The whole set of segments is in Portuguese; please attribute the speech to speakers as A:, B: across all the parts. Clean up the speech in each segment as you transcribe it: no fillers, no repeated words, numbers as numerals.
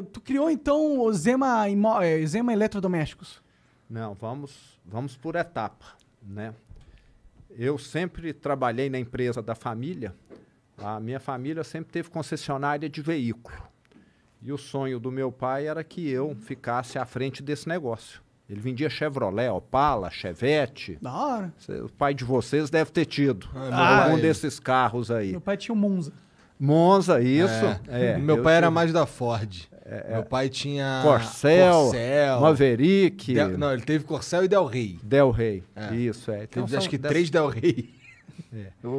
A: tu criou então o Zema Eletrodomésticos.
B: Não, vamos por etapa, né? Eu sempre trabalhei na empresa da família. A minha família sempre teve concessionária de veículo. E o sonho do meu pai era que eu ficasse à frente desse negócio. Ele vendia Chevrolet, Opala, Chevette.
A: Da hora.
B: O pai de vocês deve ter tido algum desses carros aí.
A: Meu pai tinha um Monza.
B: Monza, isso.
C: Meu pai era mais da Ford. Meu pai tinha
B: Corcel, Maverick.
C: Não, ele teve Corcel e Del Rey.
B: Del Rey, isso. Então,
C: teve acho que 3 Del Rey.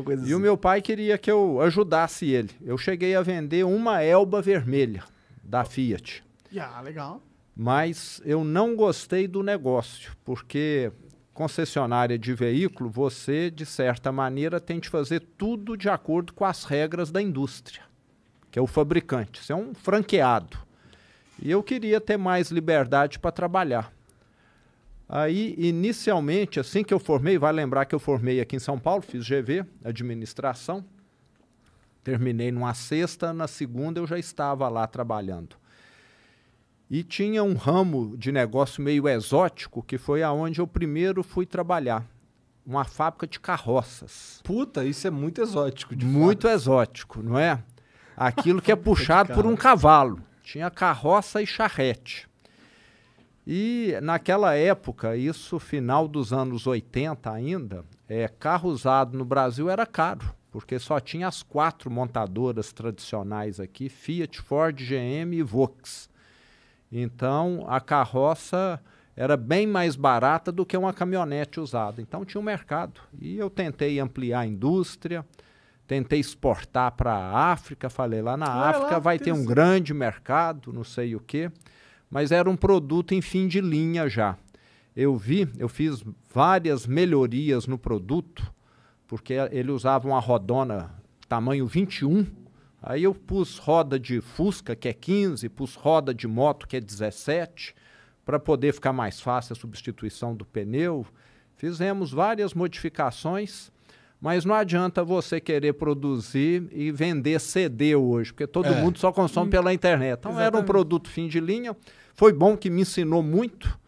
B: Coisa assim. E o meu pai queria que eu ajudasse ele. Eu cheguei a vender uma Elba vermelha da Fiat.
A: Legal.
B: Mas eu não gostei do negócio, porque concessionária de veículo, você, de certa maneira, tem de fazer tudo de acordo com as regras da indústria, que é o fabricante. Você é um franqueado. E eu queria ter mais liberdade para trabalhar. Aí, inicialmente, assim que eu formei, vai lembrar que eu formei aqui em São Paulo, fiz GV, administração, terminei numa sexta, na segunda eu já estava lá trabalhando. E tinha um ramo de negócio meio exótico, que foi aonde eu primeiro fui trabalhar. Uma fábrica de carroças.
C: Puta, isso é muito exótico.
B: Muito exótico, não é? Aquilo que é puxado por um cavalo. Tinha carroça e charrete. E naquela época, isso final dos anos 80 ainda, carro usado no Brasil era caro, porque só tinha as 4 montadoras tradicionais aqui, Fiat, Ford, GM e Vox. Então, a carroça era bem mais barata do que uma caminhonete usada. Então, tinha um mercado. E eu tentei ampliar a indústria, tentei exportar para a África. Falei, lá na África vai ter um grande mercado, não sei o quê. Mas era um produto em fim de linha já. Eu fiz várias melhorias no produto, porque ele usava uma rodona tamanho 21. Aí eu pus roda de Fusca, que é 15, pus roda de moto, que é 17, para poder ficar mais fácil a substituição do pneu. Fizemos várias modificações, mas não adianta você querer produzir e vender CD hoje, porque todo mundo só consome pela internet. Então era um produto fim de linha. Foi bom que me ensinou muito,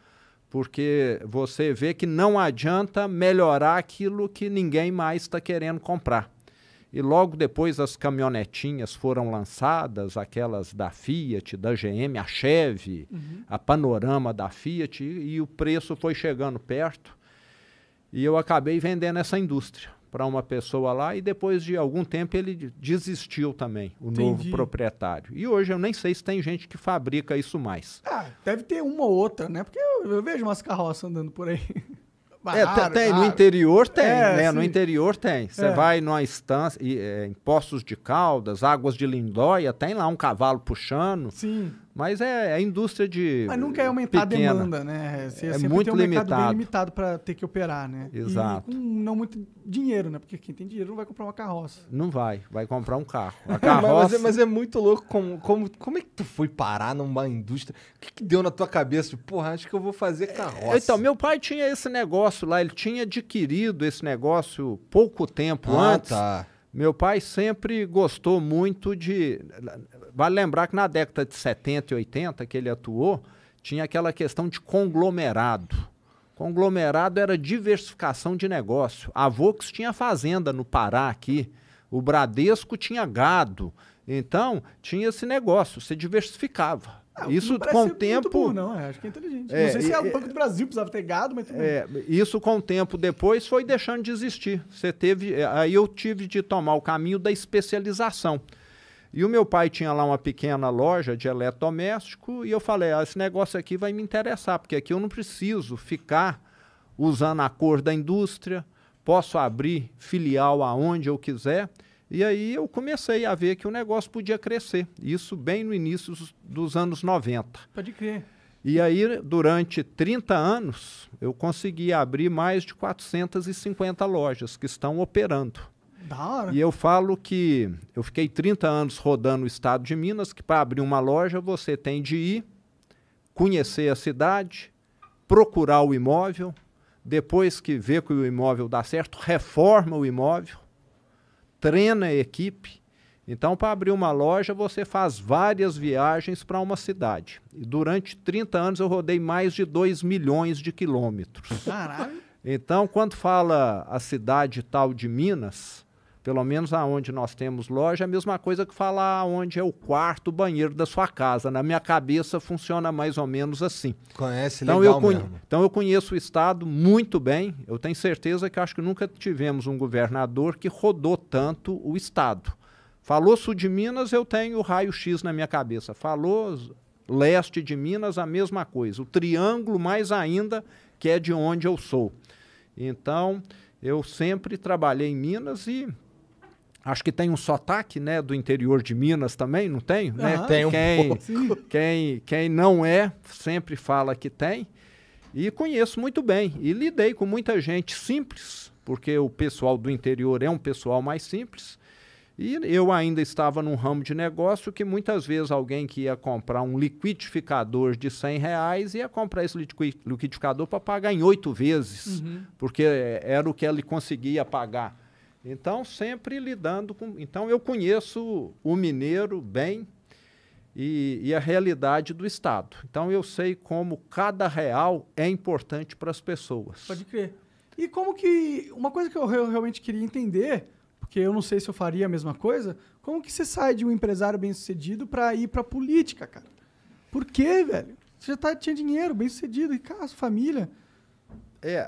B: porque você vê que não adianta melhorar aquilo que ninguém mais está querendo comprar. E logo depois as caminhonetinhas foram lançadas, aquelas da Fiat, da GM, a Chevy, a Panorama da Fiat, e o preço foi chegando perto. E eu acabei vendendo essa indústria para uma pessoa lá, e depois de algum tempo ele desistiu também, o novo proprietário. E hoje eu nem sei se tem gente que fabrica isso mais.
A: Deve ter uma ou outra, né? Porque eu vejo umas carroças andando por aí.
B: No interior tem, né? No interior tem. Você vai numa estância, em Poços de Caldas, Águas de Lindóia, tem lá um cavalo puxando.
A: Sim.
B: Mas é indústria de
A: Mas nunca é aumentar
B: pequena.
A: A demanda, né? Você
B: muito
A: tem um
B: limitado.
A: mercado bem limitado para ter que operar, né?
B: Exato.
A: E com não muito dinheiro, né? Porque quem tem dinheiro não vai comprar uma carroça.
B: Não vai comprar um carro. A carroça...
C: mas é muito louco como é que tu foi parar numa indústria? O que deu na tua cabeça? Tipo, porra, acho que eu vou fazer carroça.
B: Então, meu pai tinha esse negócio lá, ele tinha adquirido esse negócio pouco tempo antes. Meu pai sempre gostou muito de... Vale lembrar que na década de 70 e 80 que ele atuou, tinha aquela questão de conglomerado. Conglomerado era diversificação de negócio. A Vox tinha fazenda no Pará aqui, o Bradesco tinha gado. Então, tinha esse negócio, você diversificava. Isso com o tempo...
A: Burro, não, acho que é inteligente. Não sei se o Banco do Brasil precisava ter gado, mas...
B: Isso com o tempo depois foi deixando de existir. Aí eu tive de tomar o caminho da especialização. E o meu pai tinha lá uma pequena loja de eletrodoméstico e eu falei, esse negócio aqui vai me interessar, porque aqui eu não preciso ficar usando a cor da indústria, posso abrir filial aonde eu quiser. E aí eu comecei a ver que o negócio podia crescer. Isso bem no início dos anos 90.
A: Pode crer.
B: E aí, durante 30 anos, eu consegui abrir mais de 450 lojas que estão operando.
A: Da hora.
B: E eu falo que eu fiquei 30 anos rodando o estado de Minas, que para abrir uma loja você tem de ir, conhecer a cidade, procurar o imóvel, depois que vê que o imóvel dá certo, reforma o imóvel, treina a equipe, Então, para abrir uma loja, você faz várias viagens para uma cidade. E durante 30 anos eu rodei mais de 2 milhões de quilômetros.
A: Caralho.
B: Então, quando fala a cidade tal de Minas, pelo menos aonde nós temos loja, é a mesma coisa que falar onde é o quarto, o banheiro da sua casa. Na minha cabeça funciona mais ou menos assim.
C: Conhece
B: Então,
C: legal mesmo.
B: Então eu conheço o Estado muito bem. Eu tenho certeza que acho que nunca tivemos um governador que rodou tanto o Estado. Falou sul de Minas, eu tenho o raio-x na minha cabeça. Falou leste de Minas, a mesma coisa. O triângulo, mais ainda, que é de onde eu sou. Então, eu sempre trabalhei em Minas e acho que tem um sotaque, né, do interior de Minas também, não tem? Né?
C: Tem um pouco.
B: Quem não é, sempre fala que tem. E conheço muito bem. E lidei com muita gente simples, porque o pessoal do interior é um pessoal mais simples. E eu ainda estava num ramo de negócio que muitas vezes alguém que ia comprar um liquidificador de R$100 ia comprar esse liquidificador para pagar em 8 vezes, porque era o que ele conseguia pagar. Então, sempre lidando com... Então, eu conheço o mineiro bem e a realidade do Estado. Então, eu sei como cada real é importante para as pessoas.
A: Pode crer. E como que... Uma coisa que eu realmente queria entender... Porque eu não sei se eu faria a mesma coisa. Como que você sai de um empresário bem-sucedido para ir para política, cara? Por quê, velho? Você já tinha dinheiro, bem-sucedido, e casa, família.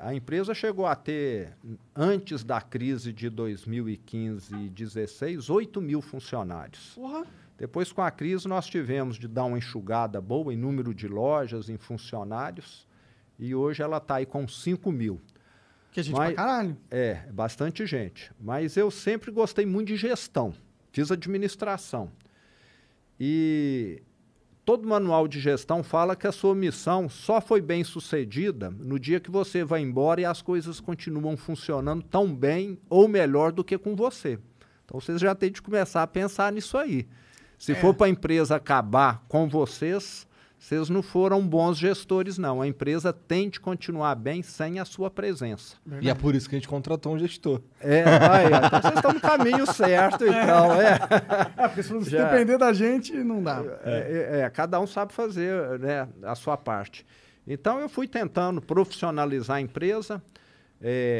B: A empresa chegou a ter, antes da crise de 2015 e 2016, 8 mil funcionários.
A: Porra.
B: Depois, com a crise, nós tivemos de dar uma enxugada boa em número de lojas, em funcionários, e hoje ela está aí com 5 mil.
A: Que a gente pra caralho.
B: Bastante gente. Mas eu sempre gostei muito de gestão. Fiz administração. E todo manual de gestão fala que a sua missão só foi bem sucedida no dia que você vai embora e as coisas continuam funcionando tão bem ou melhor do que com você. Então, vocês já têm de começar a pensar nisso aí. Se for para a empresa acabar com vocês não foram bons gestores, não. A empresa tem de continuar bem sem a sua presença.
C: Verdade. E é por isso que a gente contratou um gestor.
B: Então vocês estão no caminho certo, então.
A: Porque se depender da gente, não dá.
B: Cada um sabe fazer, né, a sua parte. Então, eu fui tentando profissionalizar a empresa.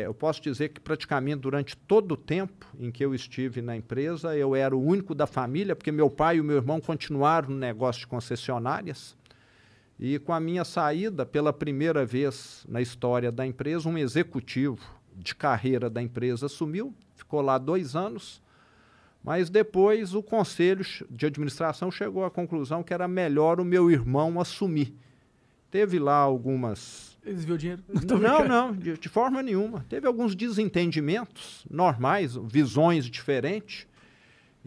B: Eu posso dizer que praticamente durante todo o tempo em que eu estive na empresa, eu era o único da família, porque meu pai e o meu irmão continuaram no negócio de concessionárias. E com a minha saída, pela primeira vez na história da empresa, um executivo de carreira da empresa assumiu, ficou lá 2 anos, mas depois o conselho de administração chegou à conclusão que era melhor o meu irmão assumir. Teve lá algumas...
A: Ele desviou dinheiro?
B: Não, de forma nenhuma. Teve alguns desentendimentos normais, visões diferentes.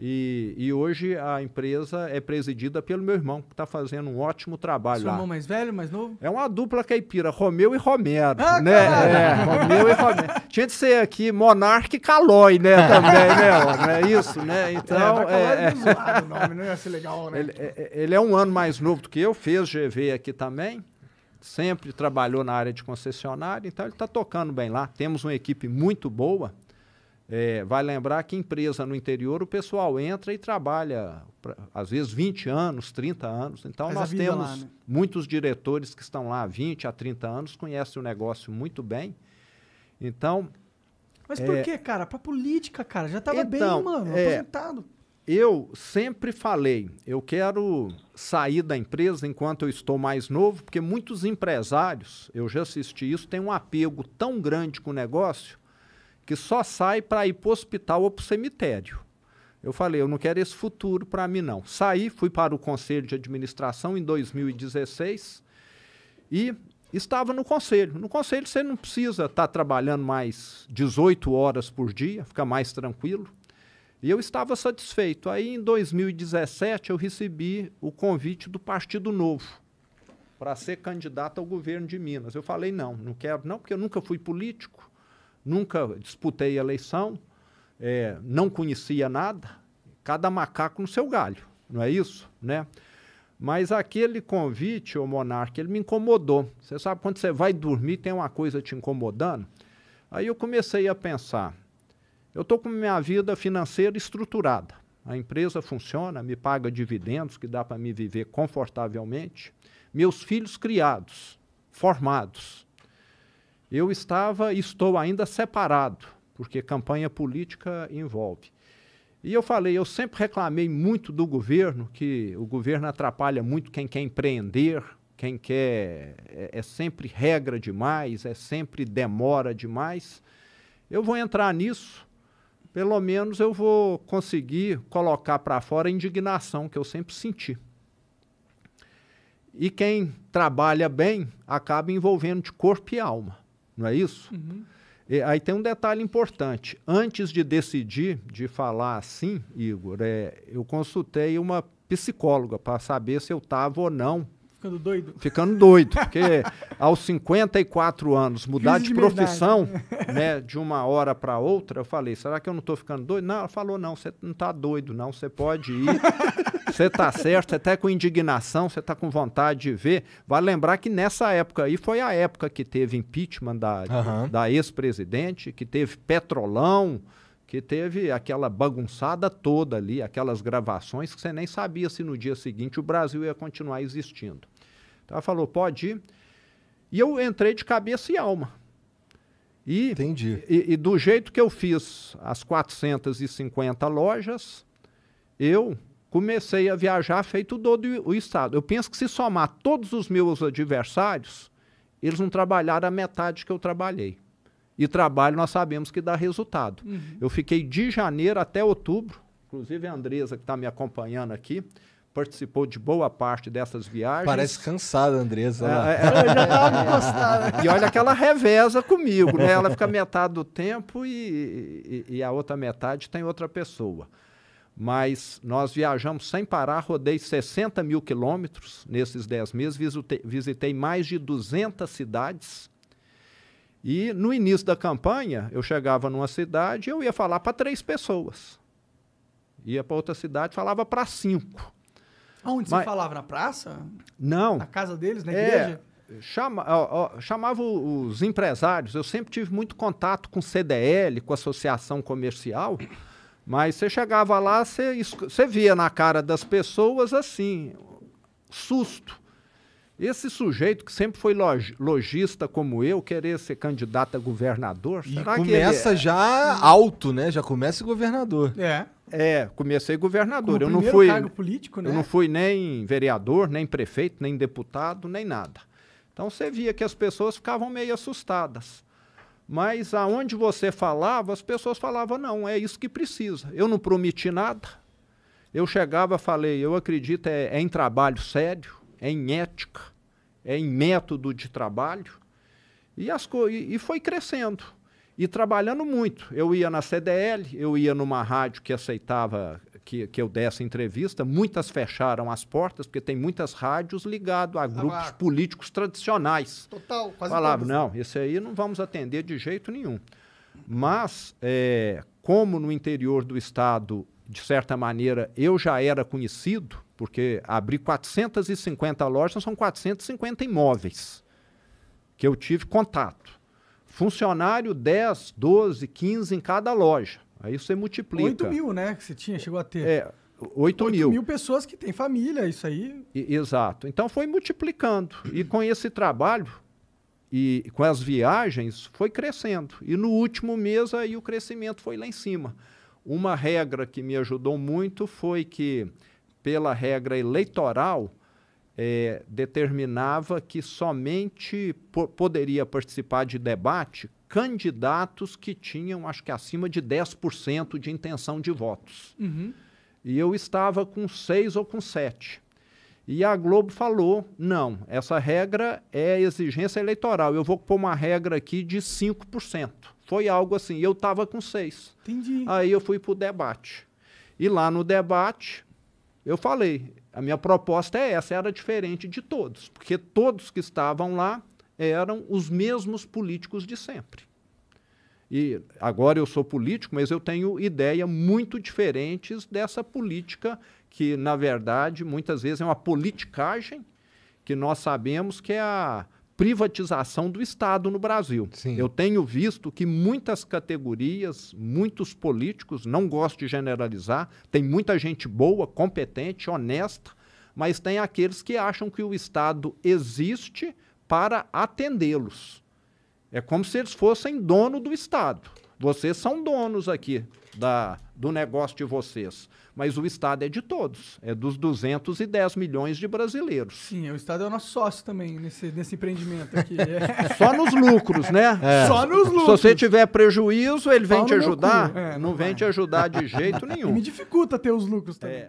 B: E hoje a empresa é presidida pelo meu irmão, que está fazendo um ótimo trabalho
A: Seu
B: lá.
A: irmão mais velho, mais novo?
B: É uma dupla caipira, Romeu e Romero. Né? Romeu e Romero. Tinha de ser aqui Monarca e Calói, né, também, né? Não é isso, né? Então,
A: zoado o nome, não ia ser legal, né?
B: Ele é um ano mais novo do que eu, fez GV aqui também, sempre trabalhou na área de concessionária, então ele está tocando bem lá. Temos uma equipe muito boa. Vai lembrar que empresa no interior o pessoal entra e trabalha, às vezes, 20 anos, 30 anos. Então, nós temos lá, né? Muitos diretores que estão lá há 20 a 30 anos, conhecem o negócio muito bem. Então...
A: Mas por quê, cara? Pra política, cara. Já estava bem, mano, aposentado.
B: Eu sempre falei, eu quero sair da empresa enquanto eu estou mais novo, porque muitos empresários, eu já assisti isso, têm um apego tão grande com o negócio que só sai para ir para o hospital ou para o cemitério. Eu falei, eu não quero esse futuro para mim, não. Saí, fui para o Conselho de Administração em 2016 e estava no Conselho. No Conselho você não precisa estar trabalhando mais 18 horas por dia, fica mais tranquilo. E eu estava satisfeito. Aí, em 2017, eu recebi o convite do Partido Novo para ser candidato ao governo de Minas. Eu falei, não quero não, porque eu nunca fui político. Nunca disputei eleição, não conhecia nada, cada macaco no seu galho, não é isso? Né? Mas aquele convite, ô Monarca, ele me incomodou. Você sabe, quando você vai dormir, tem uma coisa te incomodando? Aí eu comecei a pensar, eu estou com minha vida financeira estruturada, a empresa funciona, me paga dividendos, que dá para me viver confortavelmente. Meus filhos criados, formados. Eu estava e estou ainda separado, porque campanha política envolve. E eu falei, eu sempre reclamei muito do governo, que o governo atrapalha muito quem quer empreender, quem quer, é sempre regra demais, é sempre demora demais. Eu vou entrar nisso, pelo menos eu vou conseguir colocar para fora a indignação que eu sempre senti. E quem trabalha bem acaba envolvendo de corpo e alma, não é isso?
A: Uhum.
B: E aí tem um detalhe importante. Antes de decidir, de falar assim, Igor, eu consultei uma psicóloga para saber se eu estava ou não
A: Ficando doido?
B: Ficando doido, porque aos 54 anos, mudar de profissão, né, de uma hora para outra, eu falei, será que eu não estou ficando doido? Não, ela falou, não, você não está doido, não, você pode ir, você está certo, você está com indignação, você está com vontade de ver. Vale lembrar que nessa época aí foi a época que teve impeachment da ex-presidente, que teve Petrolão, que teve aquela bagunçada toda ali, aquelas gravações que você nem sabia se no dia seguinte o Brasil ia continuar existindo. Então ela falou, pode ir. E eu entrei de cabeça e alma.
C: Entendi.
B: E do jeito que eu fiz as 450 lojas, eu comecei a viajar feito todo o Estado. Eu penso que se somar todos os meus adversários, eles não trabalharam a metade que eu trabalhei. E trabalho nós sabemos que dá resultado. Uhum. Eu fiquei de janeiro até outubro, inclusive a Andresa, que está me acompanhando aqui, participou de boa parte dessas viagens.
C: Parece cansada, Andresa.
A: Eu já estava gostando.
B: E olha que ela reveza comigo, né? Ela fica metade do tempo e a outra metade tem outra pessoa. Mas nós viajamos sem parar, rodei 60 mil quilômetros nesses 10 meses, visitei mais de 200 cidades. E no início da campanha, eu chegava numa cidade e eu ia falar para 3 pessoas. Ia para outra cidade, falava para 5.
A: Onde você falava? Na praça?
B: Não.
A: Na casa deles, na igreja?
B: Chamava os empresários. Eu sempre tive muito contato com CDL, com associação comercial, mas você chegava lá, você via na cara das pessoas assim, susto. Esse sujeito que sempre foi lojista como eu, querer ser candidato a governador,
C: e
B: será
C: começa
B: que
C: já alto, né? Já começa governador.
B: Comecei governador.
A: Eu não fui cargo político, né?
B: Eu não fui nem vereador, nem prefeito, nem deputado, nem nada. Então você via que as pessoas ficavam meio assustadas. Mas aonde você falava, as pessoas falavam, não, é isso que precisa. Eu não prometi nada. Eu chegava e falei, eu acredito em trabalho sério, é em ética, é em método de trabalho, e foi crescendo, e trabalhando muito. Eu ia na CDL, eu ia numa rádio que aceitava que eu desse entrevista, muitas fecharam as portas, porque tem muitas rádios ligadas a grupos políticos tradicionais.
A: Total, quase
B: falavam, não, esse aí não vamos atender de jeito nenhum. Mas, como no interior do estado, de certa maneira, eu já era conhecido, porque abri 450 lojas, são 450 imóveis que eu tive contato. Funcionário 10, 12, 15 em cada loja. Aí você multiplica.
A: 8 mil, né, que você chegou a ter.
B: 8 mil.
A: 8 mil pessoas que têm família, isso aí.
B: Exato. Então foi multiplicando. E com esse trabalho e com as viagens, foi crescendo. E no último mês aí o crescimento foi lá em cima. Uma regra que me ajudou muito foi que, pela regra eleitoral, determinava que somente poderia participar de debate candidatos que tinham, acho que acima de 10% de intenção de votos.
A: Uhum.
B: E eu estava com 6 ou com 7. E a Globo falou, não, essa regra é exigência eleitoral, eu vou pôr uma regra aqui de 5%. Foi algo assim, eu estava com 6.
A: Entendi.
B: Aí eu fui para o debate. E lá no debate, eu falei, a minha proposta é essa, era diferente de todos, porque todos que estavam lá eram os mesmos políticos de sempre. E agora eu sou político, mas eu tenho ideias muito diferentes dessa política que, na verdade, muitas vezes é uma politicagem que nós sabemos que é a privatização do Estado no Brasil.
C: Sim.
B: Eu tenho visto que muitas categorias, muitos políticos, não gosto de generalizar, tem muita gente boa, competente, honesta, mas tem aqueles que acham que o Estado existe para atendê-los. É como se eles fossem dono do Estado. Vocês são donos aqui do negócio de vocês, mas o Estado é de todos, é dos 210 milhões de brasileiros.
A: Sim, o Estado é o nosso sócio também nesse empreendimento aqui.
B: Só nos lucros, né?
A: Só nos lucros.
B: Se você tiver prejuízo, ele vem
A: Pau
B: te
A: no meu
B: ajudar,
A: cu.
B: não vem te ajudar de jeito nenhum.
A: E me dificulta ter os lucros também.